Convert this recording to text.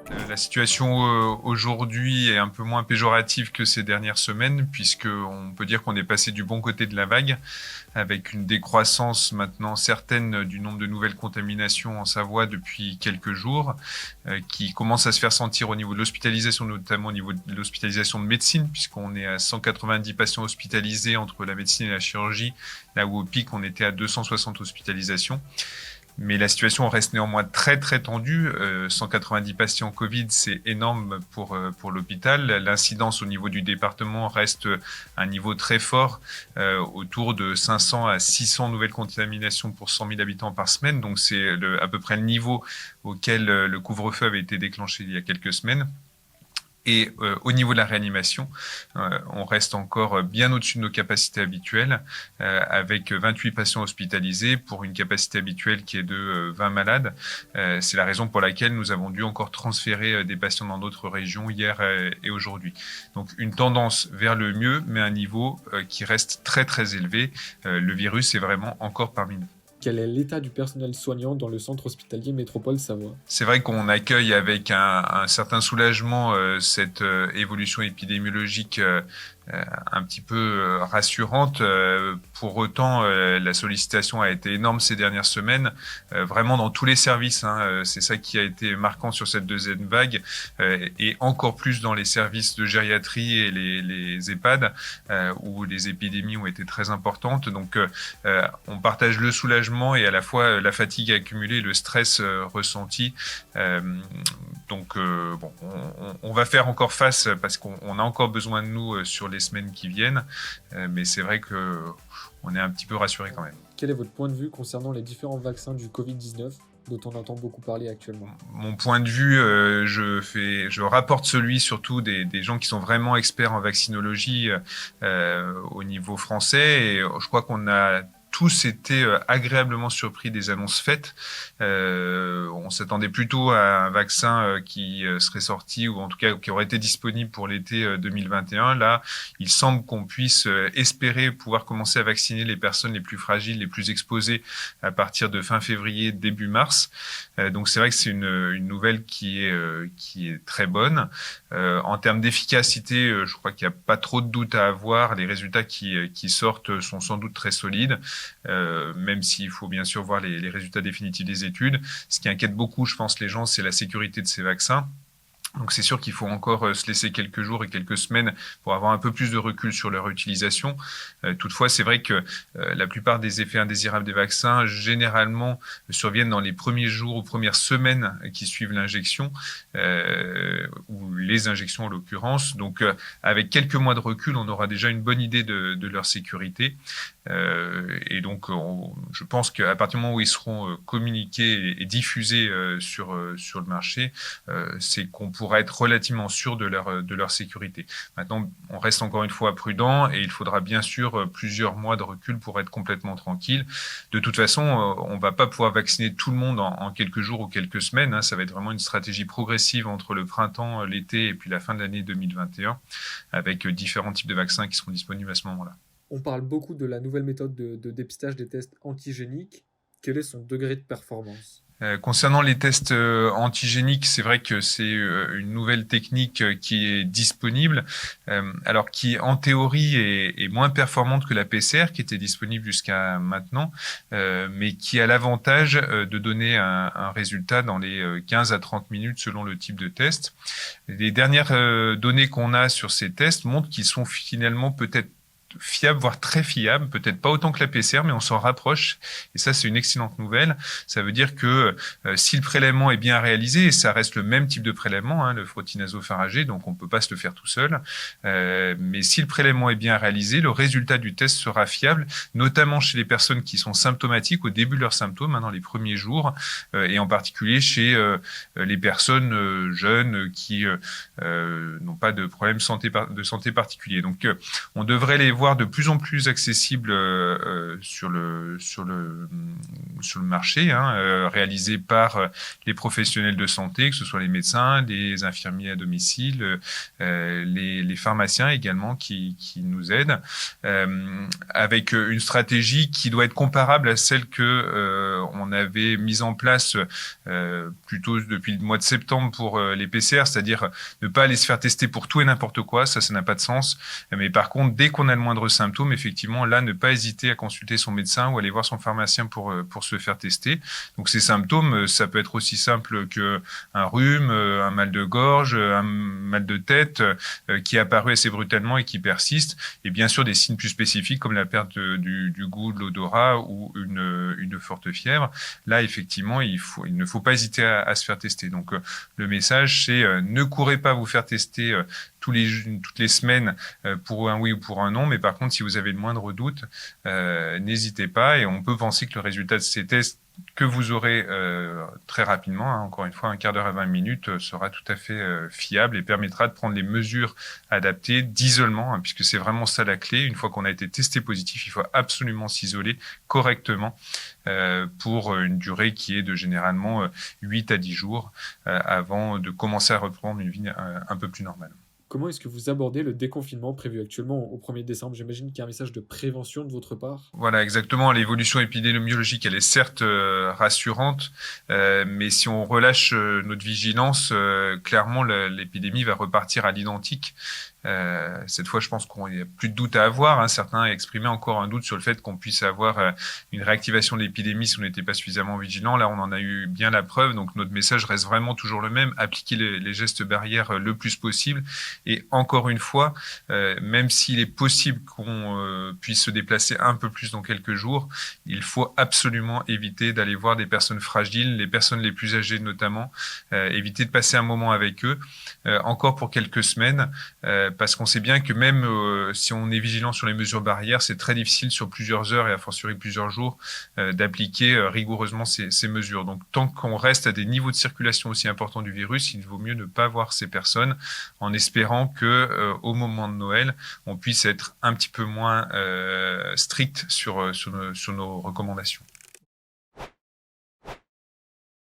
La situation aujourd'hui est un peu moins péjorative que ces dernières semaines, puisqu'on peut dire qu'on est passé du bon côté de la vague, avec une décroissance maintenant certaine du nombre de nouvelles contaminations en Savoie depuis quelques jours, qui commence à se faire sentir au niveau de l'hospitalisation, notamment au niveau de l'hospitalisation de médecine, puisqu'on est à 190 patients hospitalisés entre la médecine et la chirurgie, là où au pic on était à 260 hospitalisations. Mais la situation reste néanmoins très très tendue. 190 patients Covid, c'est énorme pour l'hôpital. L'incidence au niveau du département reste à un niveau très fort, autour de 500 à 600 nouvelles contaminations pour 100 000 habitants par semaine. Donc c'est à peu près le niveau auquel le couvre-feu avait été déclenché il y a quelques semaines. Et au niveau de la réanimation, on reste encore bien au-dessus de nos capacités habituelles, avec 28 patients hospitalisés pour une capacité habituelle qui est de 20 malades. C'est la raison pour laquelle nous avons dû encore transférer des patients dans d'autres régions hier et aujourd'hui. Donc une tendance vers le mieux, mais un niveau qui reste très très élevé. Le virus est vraiment encore parmi nous. Quel est l'état du personnel soignant dans le centre hospitalier Métropole Savoie? C'est vrai qu'on accueille avec un certain soulagement cette évolution épidémiologique un petit peu rassurante. Pour autant, la sollicitation a été énorme ces dernières semaines, vraiment dans tous les services. C'est ça qui a été marquant sur cette deuxième vague, et encore plus dans les services de gériatrie et les EHPAD, où les épidémies ont été très importantes. Donc, on partage le soulagement et à la fois la fatigue accumulée, le stress ressenti. Bon, on va faire encore face parce qu'on a encore besoin de nous sur les semaines qui viennent, mais c'est vrai que on est un petit peu rassuré quand même. Quel est votre point de vue concernant les différents vaccins du Covid-19 dont on entend beaucoup parler actuellement? Mon point de vue, je rapporte celui surtout des gens qui sont vraiment experts en vaccinologie au niveau français, et je crois qu'on a tous été agréablement surpris des annonces faites. On s'attendait plutôt à un vaccin qui serait sorti, ou en tout cas qui aurait été disponible pour l'été 2021. Là, il semble qu'on puisse espérer pouvoir commencer à vacciner les personnes les plus fragiles, les plus exposées à partir de fin février, début mars. Donc c'est vrai que c'est une nouvelle qui est très bonne. En termes d'efficacité, je crois qu'il n'y a pas trop de doute à avoir. Les résultats qui sortent sont sans doute très solides. Même s'il faut bien sûr voir les résultats définitifs des études. Ce qui inquiète beaucoup, je pense, les gens, c'est la sécurité de ces vaccins. Donc c'est sûr qu'il faut encore se laisser quelques jours et quelques semaines pour avoir un peu plus de recul sur leur utilisation. Toutefois, c'est vrai que la plupart des effets indésirables des vaccins, généralement, surviennent dans les premiers jours ou premières semaines qui suivent l'injection, ou les injections en l'occurrence. Donc avec quelques mois de recul, on aura déjà une bonne idée de leur sécurité. Et donc, je pense qu'à partir du moment où ils seront communiqués et diffusés sur le marché, c'est qu'on pourra être relativement sûr de leur sécurité. Maintenant, on reste encore une fois prudent, et il faudra bien sûr plusieurs mois de recul pour être complètement tranquille. De toute façon, on va pas pouvoir vacciner tout le monde en quelques jours ou quelques semaines. Ça va être vraiment une stratégie progressive entre le printemps, l'été et puis la fin de l'année 2021, avec différents types de vaccins qui seront disponibles à ce moment-là. On parle beaucoup de la nouvelle méthode de dépistage des tests antigéniques. Quel est son degré de performance? Concernant les tests antigéniques, c'est vrai que c'est une nouvelle technique qui est disponible, alors qui en théorie est moins performante que la PCR qui était disponible jusqu'à maintenant, mais qui a l'avantage de donner un résultat dans les 15 à 30 minutes selon le type de test. Les dernières données qu'on a sur ces tests montrent qu'ils sont finalement peut-être fiable, voire très fiable, peut-être pas autant que la PCR, mais on s'en rapproche. Et ça, c'est une excellente nouvelle. Ça veut dire que si le prélèvement est bien réalisé, et ça reste le même type de prélèvement, le frottis nasopharyngé, donc on peut pas se le faire tout seul. Mais si le prélèvement est bien réalisé, le résultat du test sera fiable, notamment chez les personnes qui sont symptomatiques au début de leurs symptômes, dans les premiers jours, et en particulier chez les personnes jeunes qui n'ont pas de problème de santé particulier. Donc, on devrait les voir de plus en plus accessible sur le marché, réalisé par les professionnels de santé, que ce soit les médecins, les infirmiers à domicile, les pharmaciens également qui nous aident, avec une stratégie qui doit être comparable à celle que on avait mise en place plutôt depuis le mois de septembre pour les PCR, c'est-à-dire ne pas aller se faire tester pour tout et n'importe quoi, ça n'a pas de sens. Mais par contre, dès qu'on a le moindre symptôme, effectivement, là, ne pas hésiter à consulter son médecin ou aller voir son pharmacien pour se faire tester. Donc ces symptômes, ça peut être aussi simple que un rhume, un mal de gorge, un mal de tête qui est apparu assez brutalement et qui persiste. Et bien sûr, des signes plus spécifiques comme la perte du goût, de l'odorat ou une forte fièvre. Là, effectivement, il ne faut pas hésiter à se faire tester. Donc le message, c'est ne courez pas vous faire tester toutes les semaines pour un oui ou pour un non, mais par contre, si vous avez le moindre doute, n'hésitez pas, et on peut penser que le résultat de ces tests que vous aurez très rapidement, encore une fois, un quart d'heure à 20 minutes, sera tout à fait fiable et permettra de prendre les mesures adaptées d'isolement, puisque c'est vraiment ça la clé. Une fois qu'on a été testé positif, il faut absolument s'isoler correctement pour une durée qui est de généralement 8 à 10 jours avant de commencer à reprendre une vie un peu plus normale. Comment est-ce que vous abordez le déconfinement prévu actuellement au 1er décembre? J'imagine qu'il y a un message de prévention de votre part. Voilà, exactement. L'évolution épidémiologique, elle est certes rassurante, mais si on relâche notre vigilance, clairement, l'épidémie va repartir à l'identique. Cette fois, je pense qu'il n'y a plus de doute à avoir. Certains exprimaient encore un doute sur le fait qu'on puisse avoir une réactivation de l'épidémie si on n'était pas suffisamment vigilant. Là, on en a eu bien la preuve. Donc, notre message reste vraiment toujours le même. Appliquer les gestes barrières le plus possible. Et encore une fois, même s'il est possible qu'on puisse se déplacer un peu plus dans quelques jours, il faut absolument éviter d'aller voir des personnes fragiles, les personnes les plus âgées notamment, éviter de passer un moment avec eux, encore pour quelques semaines, parce qu'on sait bien que même si on est vigilant sur les mesures barrières, c'est très difficile sur plusieurs heures et a fortiori plusieurs jours d'appliquer rigoureusement ces mesures. Donc tant qu'on reste à des niveaux de circulation aussi importants du virus, il vaut mieux ne pas voir ces personnes, en espérant que au moment de Noël, on puisse être un petit peu moins strict sur nos recommandations.